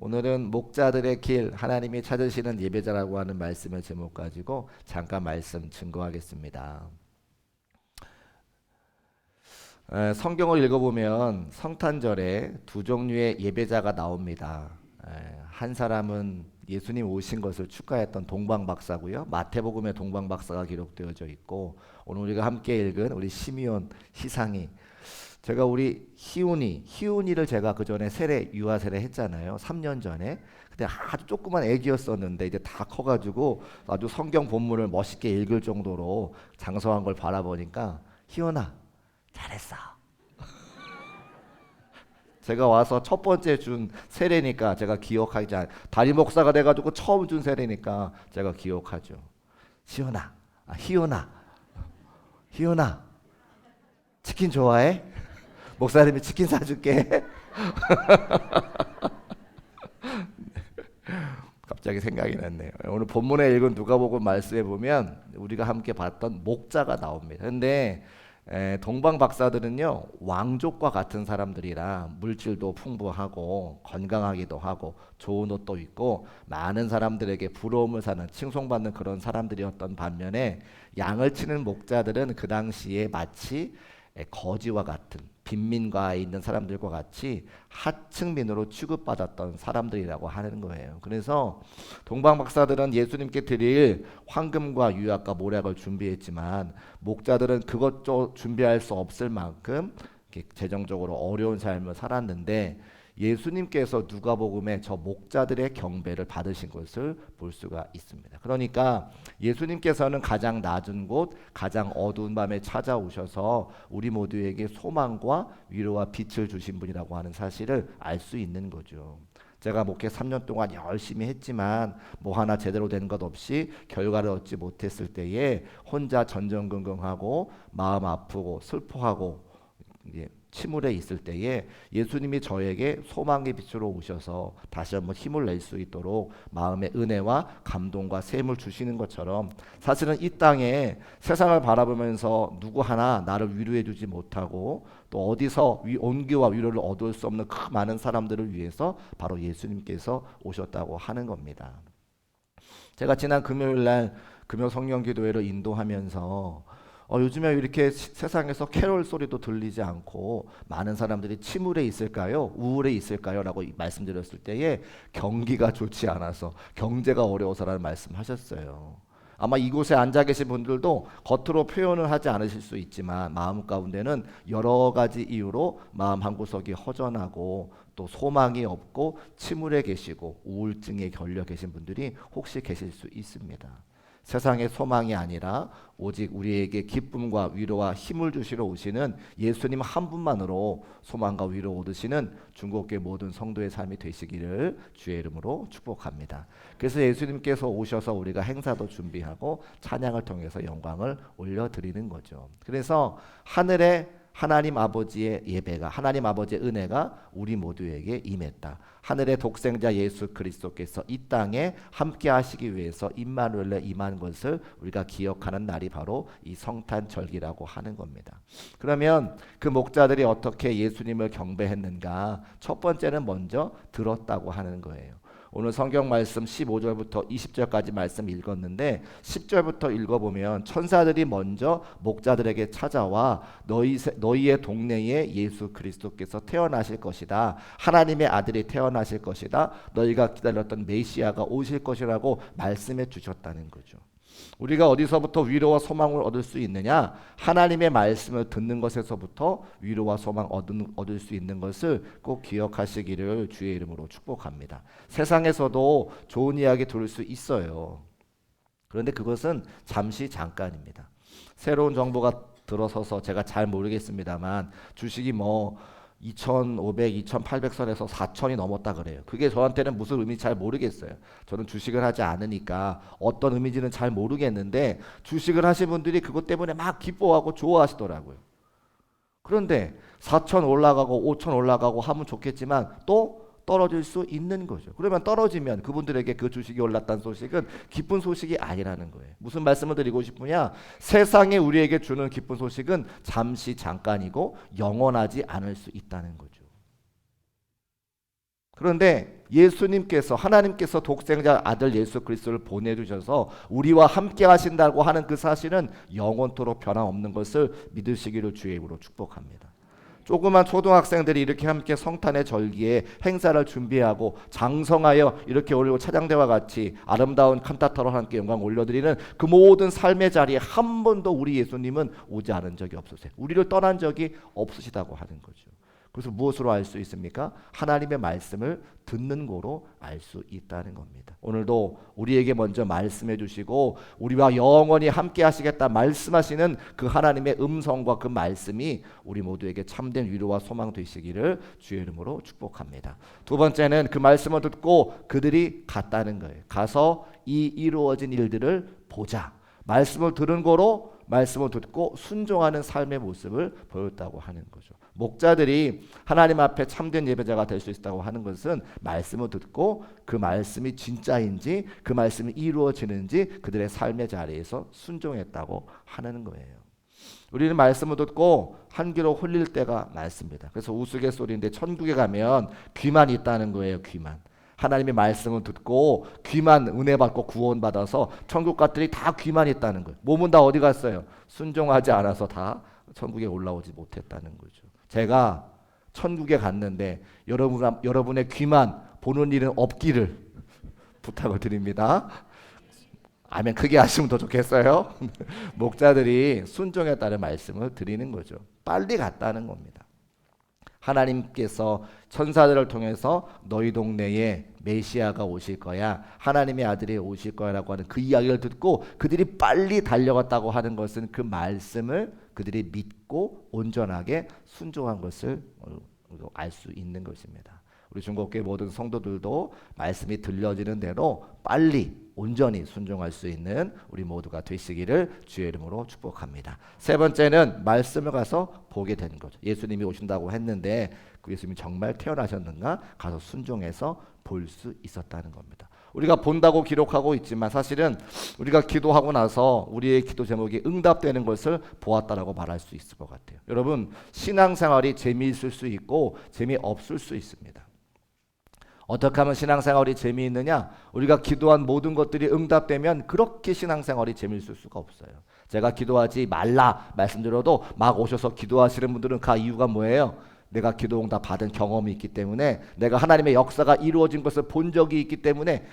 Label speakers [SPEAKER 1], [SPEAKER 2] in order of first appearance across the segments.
[SPEAKER 1] 오늘은 목자들의 길, 하나님이 찾으시는 예배자라고 하는 말씀의 제목 가지고 잠깐 말씀 증거하겠습니다. 성경을 읽어보면 성탄절에 두 종류의 예배자가 나옵니다. 한 사람은 예수님 오신 것을 축하했던 동방박사고요. 마태복음에 동방박사가 기록되어져 있고, 오늘 우리가 함께 읽은 우리 시므온 희상이, 제가 우리 희운이를 제가 그 전에 유아 세례 했잖아요. 3년 전에. 근데 아주 조그만 애기였었는데 이제 다 커가지고 아주 성경 본문을 멋있게 읽을 정도로 장성한 걸 바라보니까, 희운아 잘했어. 제가 와서 첫 번째 준 세례니까 제가 기억하지 않. 담임 목사가 돼가지고 처음 준 세례니까 제가 기억하죠. 희운아 치킨 좋아해? 목사님이 치킨 사줄게. 갑자기 생각이 났네요. 오늘 본문에 읽은 누가복음 말씀에 보면 우리가 함께 봤던 목자가 나옵니다. 근데 동방 박사들은요, 왕족과 같은 사람들이라 물질도 풍부하고 건강하기도 하고 좋은 옷도 입고 많은 사람들에게 부러움을 사는, 칭송받는 그런 사람들이었던 반면에, 양을 치는 목자들은 그 당시에 마치 거지와 같은, 빈민가에 있는 사람들과 같이 하층민으로 취급받았던 사람들이라고 하는 거예요. 그래서 동방 박사들은 예수님께 드릴 황금과 유약과 모략을 준비했지만, 목자들은 그것도 준비할 수 없을 만큼 재정적으로 어려운 삶을 살았는데, 예수님께서 누가복음에 저 목자들의 경배를 받으신 것을 볼 수가 있습니다. 그러니까 예수님께서는 가장 낮은 곳, 가장 어두운 밤에 찾아오셔서 우리 모두에게 소망과 위로와 빛을 주신 분이라고 하는 사실을 알 수 있는 거죠. 제가 목회 3년 동안 열심히 했지만 뭐 하나 제대로 된 것 없이 결과를 얻지 못했을 때에 혼자 전전긍긍하고 마음 아프고 슬퍼하고 침울해 있을 때에 예수님이 저에게 소망의 빛으로 오셔서 다시 한번 힘을 낼 수 있도록 마음의 은혜와 감동과 샘을 주시는 것처럼, 사실은 이 땅에 세상을 바라보면서 누구 하나 나를 위로해 주지 못하고 또 어디서 온기와 위로를 얻을 수 없는 그 많은 사람들을 위해서 바로 예수님께서 오셨다고 하는 겁니다. 제가 지난 금요일 날 금요 성령 기도회를 인도하면서 요즘에 이렇게 세상에서 캐롤 소리도 들리지 않고 많은 사람들이 침울해 있을까요? 우울해 있을까요? 라고 말씀드렸을 때에 경기가 좋지 않아서, 경제가 어려워서라는 말씀하셨어요. 아마 이곳에 앉아 계신 분들도 겉으로 표현을 하지 않으실 수 있지만 마음 가운데는 여러 가지 이유로 마음 한구석이 허전하고 또 소망이 없고 침울해 계시고 우울증에 걸려 계신 분들이 혹시 계실 수 있습니다. 세상의 소망이 아니라 오직 우리에게 기쁨과 위로와 힘을 주시러 오시는 예수님 한 분만으로 소망과 위로 얻으시는 중국교회 모든 성도의 삶이 되시기를 주의 이름으로 축복합니다. 그래서 예수님께서 오셔서 우리가 행사도 준비하고 찬양을 통해서 영광을 올려드리는 거죠. 그래서 하나님 아버지의 예배가, 하나님 아버지의 은혜가 우리 모두에게 임했다. 하늘의 독생자 예수 그리스도께서 이 땅에 함께 하시기 위해서 임마누엘에 임한 것을 우리가 기억하는 날이 바로 이 성탄절기라고 하는 겁니다. 그러면 그 목자들이 어떻게 예수님을 경배했는가? 첫 번째는 먼저 들었다고 하는 거예요. 오늘 성경 말씀 15절부터 20절까지 말씀 읽었는데, 10절부터 읽어보면 천사들이 먼저 목자들에게 찾아와 너희의 동네에 예수 그리스도께서 태어나실 것이다, 하나님의 아들이 태어나실 것이다, 너희가 기다렸던 메시아가 오실 것이라고 말씀해 주셨다는 거죠. 우리가 어디서부터 위로와 소망을 얻을 수 있느냐? 하나님의 말씀을 듣는 것에서부터 위로와 소망 얻을 수 있는 것을 꼭 기억하시기를 주의 이름으로 축복합니다. 세상에서도 좋은 이야기 들을 수 있어요. 그런데 그것은 잠깐입니다. 새로운 정보가 들어서서 제가 잘 모르겠습니다만 주식이 2,500, 2,800선에서 4,000이 넘었다 그래요. 그게 저한테는 무슨 의미인지 잘 모르겠어요. 저는 주식을 하지 않으니까 어떤 의미인지는 잘 모르겠는데, 주식을 하신 분들이 그것 때문에 막 기뻐하고 좋아하시더라고요. 그런데 4,000 올라가고 5,000 올라가고 하면 좋겠지만 또 떨어질 수 있는 거죠. 그러면 떨어지면 그분들에게 그 주식이 올랐다는 소식은 기쁜 소식이 아니라는 거예요. 무슨 말씀을 드리고 싶으냐? 세상에 우리에게 주는 기쁜 소식은 잠깐이고 영원하지 않을 수 있다는 거죠. 그런데 예수님께서 하나님께서 독생자 아들 예수 그리스도를 보내주셔서 우리와 함께 하신다고 하는 그 사실은 영원토록 변함없는 것을 믿으시기를 주의 이름으로 축복합니다. 조그만 초등학생들이 이렇게 함께 성탄의 절기에 행사를 준비하고 장성하여 이렇게 올리고 찬양대와 같이 아름다운 칸타타로 함께 영광 올려드리는 그 모든 삶의 자리에 한 번도 우리 예수님은 오지 않은 적이 없으세요. 우리를 떠난 적이 없으시다고 하는 거죠. 그래서 무엇으로 알 수 있습니까? 하나님의 말씀을 듣는 거로 알 수 있다는 겁니다. 오늘도 우리에게 먼저 말씀해 주시고 우리와 영원히 함께 하시겠다 말씀하시는 그 하나님의 음성과 그 말씀이 우리 모두에게 참된 위로와 소망 되시기를 주의 이름으로 축복합니다. 두 번째는 그 말씀을 듣고 그들이 갔다는 거예요. 가서 이 이루어진 일들을 보자. 말씀을 들은 거로 말씀을 듣고 순종하는 삶의 모습을 보였다고 하는 거죠. 목자들이 하나님 앞에 참된 예배자가 될 수 있다고 하는 것은 말씀을 듣고 그 말씀이 진짜인지 그 말씀이 이루어지는지 그들의 삶의 자리에서 순종했다고 하는 거예요. 우리는 말씀을 듣고 한 귀로 홀릴 때가 많습니다. 그래서 우스갯소리인데 천국에 가면 귀만 있다는 거예요. 귀만. 하나님의 말씀을 듣고 귀만 은혜 받고 구원 받아서 천국 것들이 다 귀만 있다는 거예요. 몸은 다 어디 갔어요? 순종하지 않아서 다 천국에 올라오지 못했다는 거죠. 제가 천국에 갔는데 여러분의 귀만 보는 일은 없기를 부탁을 드립니다. 아멘 크게 하시면 더 좋겠어요. 목자들이 순종에 따른 말씀을 드리는 거죠. 빨리 갔다는 겁니다. 하나님께서 천사들을 통해서 너희 동네에 메시아가 오실 거야, 하나님의 아들이 오실 거야라고 하는 그 이야기를 듣고 그들이 빨리 달려갔다고 하는 것은 그 말씀을 그들이 믿고 온전하게 순종한 것을 알 수 있는 것입니다. 우리 중국교회 모든 성도들도 말씀이 들려지는 대로 빨리 온전히 순종할 수 있는 우리 모두가 되시기를 주의 이름으로 축복합니다. 세 번째는 말씀을 가서 보게 된 거죠. 예수님이 오신다고 했는데 그 예수님이 정말 태어나셨는가 가서 순종해서 볼 수 있었다는 겁니다. 우리가 본다고 기록하고 있지만 사실은 우리가 기도하고 나서 우리의 기도 제목이 응답되는 것을 보았다라고 말할 수 있을 것 같아요. 여러분, 신앙생활이 재미있을 수 있고 재미없을 수 있습니다. 어떻게 하면 신앙생활이 재미있느냐? 우리가 기도한 모든 것들이 응답되면 그렇게 신앙생활이 재미있을 수가 없어요. 제가 기도하지 말라 말씀드려도 막 오셔서 기도하시는 분들은 그 이유가 뭐예요? 내가 기도 응답 받은 경험이 있기 때문에, 내가 하나님의 역사가 이루어진 것을 본 적이 있기 때문에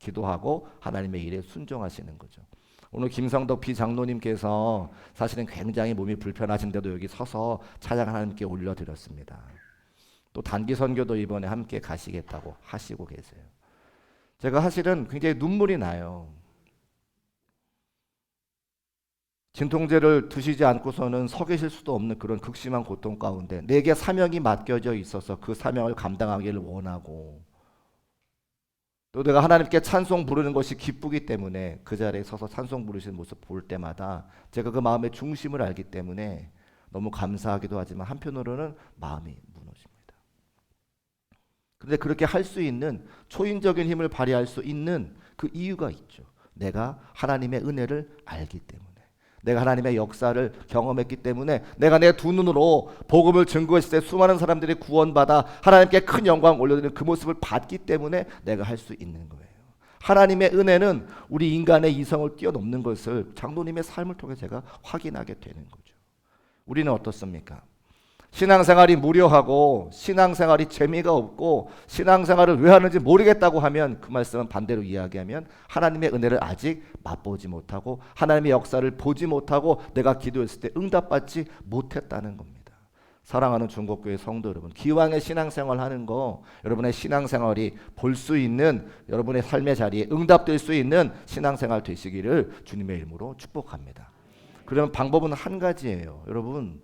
[SPEAKER 1] 기도하고 하나님의 일에 순종하시는 거죠. 오늘 김성덕 비장로님께서 사실은 굉장히 몸이 불편하신데도 여기 서서 찬양 하나님께 올려드렸습니다. 또 단기 선교도 이번에 함께 가시겠다고 하시고 계세요. 제가 사실은 굉장히 눈물이 나요. 진통제를 드시지 않고서는 서 계실 수도 없는 그런 극심한 고통 가운데 내게 사명이 맡겨져 있어서 그 사명을 감당하기를 원하고, 또 내가 하나님께 찬송 부르는 것이 기쁘기 때문에 그 자리에 서서 찬송 부르시는 모습 볼 때마다 제가 그 마음의 중심을 알기 때문에 너무 감사하기도 하지만 한편으로는 마음이 무너집니다. 그런데 그렇게 할 수 있는, 초인적인 힘을 발휘할 수 있는 그 이유가 있죠. 내가 하나님의 은혜를 알기 때문에, 내가 하나님의 역사를 경험했기 때문에, 내가 내 두 눈으로 복음을 증거했을 때 수많은 사람들이 구원받아 하나님께 큰 영광 올려드리는 그 모습을 봤기 때문에 내가 할 수 있는 거예요. 하나님의 은혜는 우리 인간의 이성을 뛰어넘는 것을 장로님의 삶을 통해 제가 확인하게 되는 거죠. 우리는 어떻습니까? 신앙생활이 무료하고 신앙생활이 재미가 없고 신앙생활을 왜 하는지 모르겠다고 하면 그 말씀은 반대로 이야기하면 하나님의 은혜를 아직 맛보지 못하고 하나님의 역사를 보지 못하고 내가 기도했을 때 응답받지 못했다는 겁니다. 사랑하는 중국교회 성도 여러분, 기왕의 신앙생활 하는 거, 여러분의 신앙생활이 볼 수 있는, 여러분의 삶의 자리에 응답될 수 있는 신앙생활 되시기를 주님의 이름으로 축복합니다. 그러면 방법은 한 가지예요. 여러분,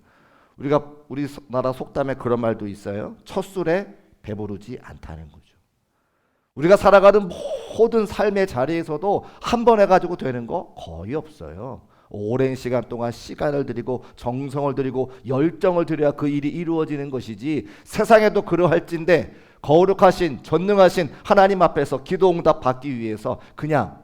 [SPEAKER 1] 우리나라 속담에 그런 말도 있어요. 첫 술에 배부르지 않다는 거죠. 우리가 살아가는 모든 삶의 자리에서도 한 번 해가지고 되는 거 거의 없어요. 오랜 시간 동안 시간을 들이고 정성을 들이고 열정을 들여야 그 일이 이루어지는 것이지, 세상에도 그러할진데 거룩하신 전능하신 하나님 앞에서 기도 응답 받기 위해서 그냥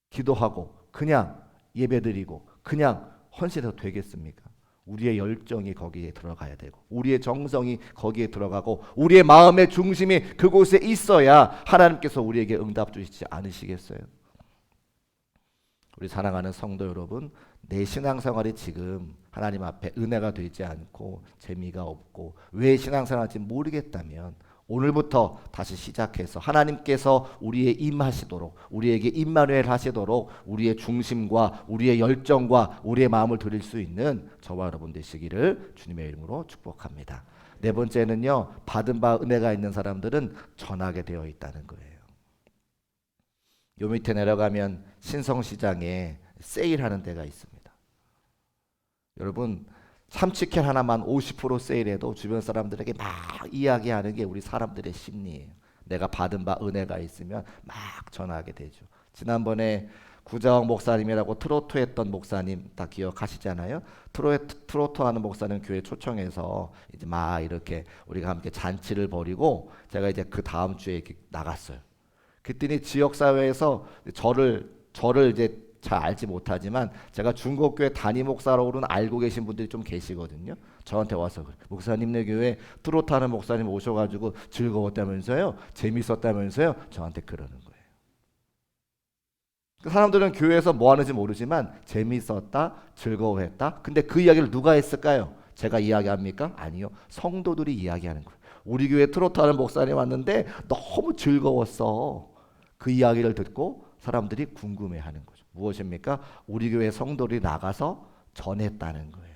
[SPEAKER 1] 기도하고 그냥 예배드리고 그냥 헌신해도 되겠습니까? 우리의 열정이 거기에 들어가야 되고 우리의 정성이 거기에 들어가고 우리의 마음의 중심이 그곳에 있어야 하나님께서 우리에게 응답 주시지 않으시겠어요? 우리 사랑하는 성도 여러분, 내 신앙생활이 지금 하나님 앞에 은혜가 되지 않고 재미가 없고 왜 신앙생활인지 모르겠다면 오늘부터 다시 시작해서 하나님께서 우리의 임하시도록 우리에게 임마누엘 하시도록 우리의 중심과 우리의 열정과 우리의 마음을 드릴 수 있는 저와 여러분 되시기를 주님의 이름으로 축복합니다. 네 번째는요, 받은 바 은혜가 있는 사람들은 전하게 되어 있다는 거예요. 요 밑에 내려가면 신성시장에 세일하는 데가 있습니다. 여러분, 참치캔 하나만 50% 세일해도 주변 사람들에게 막 이야기하는 게 우리 사람들의 심리예요. 내가 받은 바 은혜가 있으면 막 전하게 되죠. 지난번에 구자옥 목사님이라고 트로트 했던 목사님 다 기억하시잖아요. 트로트 하는 목사님 교회 초청해서 이제 막 이렇게 우리가 함께 잔치를 벌이고 제가 이제 그 다음 주에 이렇게 나갔어요. 그랬더니 지역사회에서 저를 이제 잘 알지 못하지만 제가 중국교회 담임 목사로는 알고 계신 분들이 좀 계시거든요. 저한테 와서 그래. 목사님네 교회 트로트 하는 목사님 오셔가지고 즐거웠다면서요? 재밌었다면서요? 저한테 그러는 거예요. 그 사람들은 교회에서 뭐 하는지 모르지만 재밌었다, 즐거워했다. 근데 그 이야기를 누가 했을까요? 제가 이야기합니까? 아니요. 성도들이 이야기하는 거예요. 우리 교회 트로트 하는 목사님 왔는데 너무 즐거웠어. 그 이야기를 듣고 사람들이 궁금해하는 거죠. 무엇입니까? 우리 교회 성도들이 나가서 전했다는 거예요.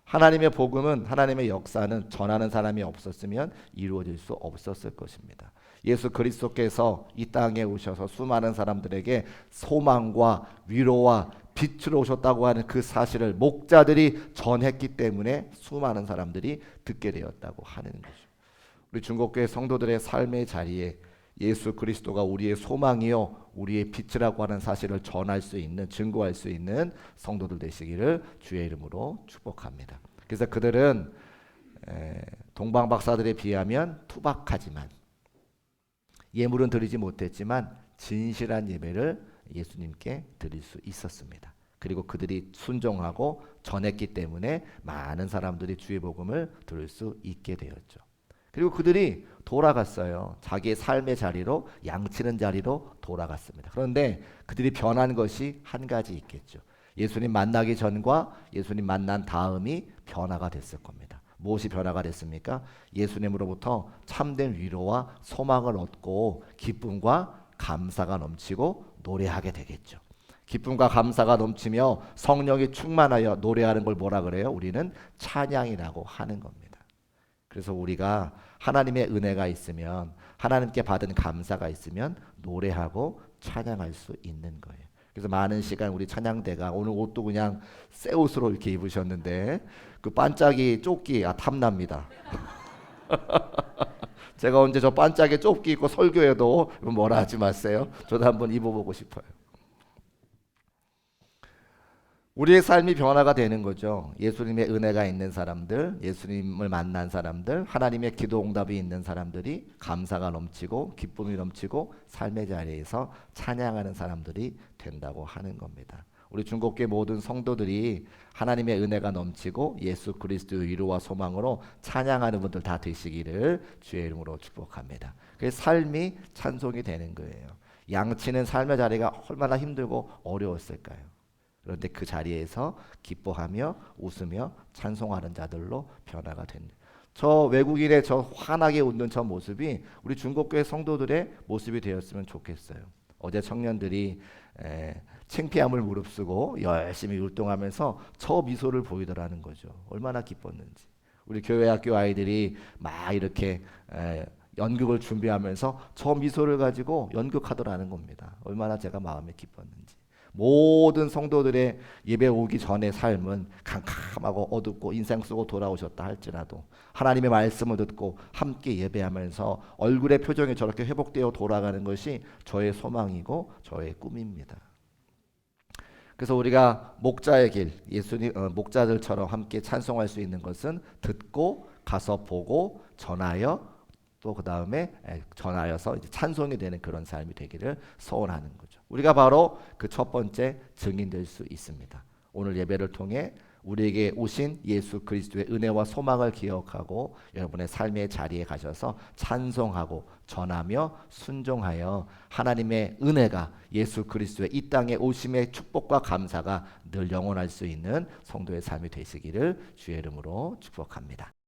[SPEAKER 1] 하나님의 복음은 하나님의 역사는 전하는 사람이 없었으면 이루어질 수 없었을 것입니다. 예수 그리스도께서 이 땅에 오셔서 수많은 사람들에게 소망과 위로와 빛으로 오셨다고 하는 그 사실을 목자들이 전했기 때문에 수많은 사람들이 듣게 되었다고 하는 거죠. 우리 중국교회 성도들의 삶의 자리에 예수 그리스도가 우리의 소망이요 우리의 빛이라고 하는 사실을 전할 수 있는 증거할 수 있는 성도들 되시기를 주의 이름으로 축복합니다. 그래서 그들은 동방 박사들에 비하면 투박하지만 예물은 드리지 못했지만 진실한 예배를 예수님께 드릴 수 있었습니다. 그리고 그들이 순종하고 전했기 때문에 많은 사람들이 주의 복음을 들을 수 있게 되었죠. 그리고 그들이 돌아갔어요. 자기의 삶의 자리로 양치는 자리로 돌아갔습니다. 그런데 그들이 변한 것이 한 가지 있겠죠. 예수님 만나기 전과 예수님 만난 다음이 변화가 됐을 겁니다. 무엇이 변화가 됐습니까? 예수님으로부터 참된 위로와 소망을 얻고 기쁨과 감사가 넘치고 노래하게 되겠죠. 기쁨과 감사가 넘치며 성령이 충만하여 노래하는 걸 뭐라 그래요? 우리는 찬양이라고 하는 겁니다. 그래서 우리가 하나님의 은혜가 있으면 하나님께 받은 감사가 있으면 노래하고 찬양할 수 있는 거예요. 그래서 많은 시간 우리 찬양대가 오늘 옷도 그냥 새 옷으로 이렇게 입으셨는데 그 반짝이 조끼 탐납니다. 제가 언제 저 반짝이 조끼 입고 설교해도 뭐라 하지 마세요. 저도 한번 입어보고 싶어요. 우리의 삶이 변화가 되는 거죠. 예수님의 은혜가 있는 사람들, 예수님을 만난 사람들, 하나님의 기도 응답이 있는 사람들이 감사가 넘치고 기쁨이 넘치고 삶의 자리에서 찬양하는 사람들이 된다고 하는 겁니다. 우리 중국교회 모든 성도들이 하나님의 은혜가 넘치고 예수 그리스도의 위로와 소망으로 찬양하는 분들 다 되시기를 주의 이름으로 축복합니다. 그래서 삶이 찬송이 되는 거예요. 양치는 삶의 자리가 얼마나 힘들고 어려웠을까요? 그런데 그 자리에서 기뻐하며 웃으며 찬송하는 자들로 변화가 됩니다. 저 외국인의 저 환하게 웃는 저 모습이 우리 중국교회 성도들의 모습이 되었으면 좋겠어요. 어제 청년들이 창피함을 무릅쓰고 열심히 율동하면서 저 미소를 보이더라는 거죠. 얼마나 기뻤는지. 우리 교회 학교 아이들이 막 이렇게 연극을 준비하면서 저 미소를 가지고 연극하더라는 겁니다. 얼마나 제가 마음에 기뻤는지. 모든 성도들의 예배 오기 전의 삶은 캄캄하고 어둡고 인생 쓰고 돌아오셨다 할지라도 하나님의 말씀을 듣고 함께 예배하면서 얼굴의 표정이 저렇게 회복되어 돌아가는 것이 저의 소망이고 저의 꿈입니다. 그래서 우리가 목자의 길, 예수님 목자들처럼 함께 찬송할 수 있는 것은 듣고 가서 보고 전하여 또 그 다음에 전하여서 이제 찬송이 되는 그런 삶이 되기를 소원하는 거죠. 우리가 바로 그 첫 번째 증인될 수 있습니다. 오늘 예배를 통해 우리에게 오신 예수 그리스도의 은혜와 소망을 기억하고 여러분의 삶의 자리에 가셔서 찬송하고 전하며 순종하여 하나님의 은혜가 예수 그리스도의 이 땅에 오심의 축복과 감사가 늘 영원할 수 있는 성도의 삶이 되시기를 주의 이름으로 축복합니다.